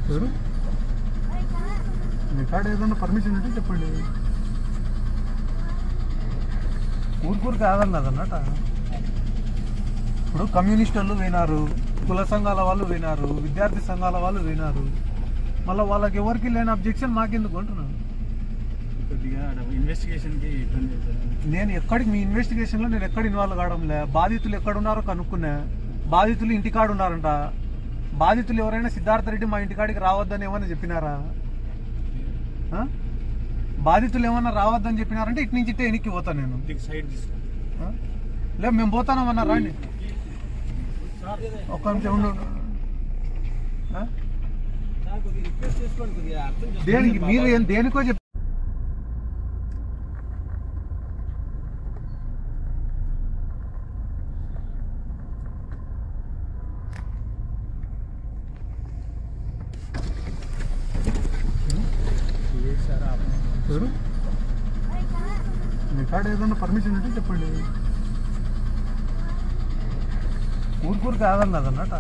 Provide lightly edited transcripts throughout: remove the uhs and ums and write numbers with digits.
ఎవరు మీ కాడ ఏదన్నా పర్మిషన్ ఉంటే చెప్పండి. ఊరుకూరు కాదన్నది అన్నట. ఇప్పుడు కమ్యూనిస్ట్ వాళ్ళు వినారు, కుల సంఘాల వాళ్ళు వినారు, విద్యార్థి సంఘాల వాళ్ళు వినారు. మళ్ళీ వాళ్ళకి ఎవరికి లేని అబ్జెక్షన్ మాకెందుకు అంటున్నాను. నేను ఎక్కడికి మీ ఇన్వెస్టిగేషన్ లో నేను ఎక్కడ ఇన్వాల్వ్ కావడంలే. బాధితులు ఎక్కడున్నారో కనుక్కున్నా. బాధితులు ఇంటికాడ ఉన్నారంట. బాధితులు ఎవరైనా సిద్ధార్థ రెడ్డి మా ఇంటికాడికి రావద్దని ఏమన్నా చెప్పినారా? బాధితులు ఏమన్నా రావద్దని చెప్పినారంటే ఇటు నుంచి ఇట్టే వెనక్కి పోతాను నేను. లేదు మేము పోతానమన్నా రాండి. ఒక్క నిమిషం ఉండు. దేనికి మీరు దేనికో చెప్పి మీ కాడ ఏదన్నా పర్మిషన్ ఉంటే చెప్పండి. ఊరుకూరు కాదన్నది అన్నట.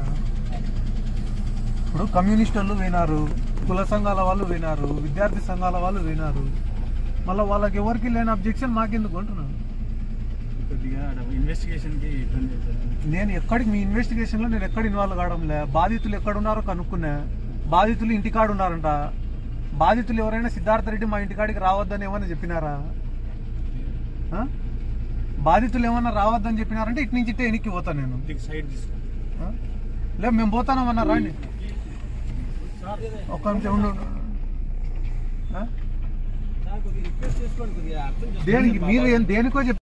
ఇప్పుడు కమ్యూనిస్ట్ వాళ్ళు వినారు, కుల సంఘాల వాళ్ళు వినారు, విద్యార్థి సంఘాల వాళ్ళు వినారు. మళ్ళీ వాళ్ళకి ఎవరికి లేని అబ్జెక్షన్ మాకెందుకు అంటున్నాను. నేను ఎక్కడికి మీ ఇన్వెస్టిగేషన్ లో నేను ఎక్కడ ఇన్వాల్వ్ కావడంలే. బాధితులు ఎక్కడున్నారో కనుక్కున్నా. బాధితులు ఇంటికాడ ఉన్నారంట. బాధితులు ఎవరైనా సిద్ధార్థ రెడ్డి మా ఇంటికాడికి రావద్దని ఏమన్నా చెప్పినారా? బాధితులు ఏమన్నా రావద్దని చెప్పినారంటే ఇటు నుంచి ఇట్టే వెనక్కి పోతాను నేను. లేదు మేము పోతానమన్నా రాండి. ఒక్క నిమిషం ఉండు. దేనికి మీరు దేనికో చెప్పి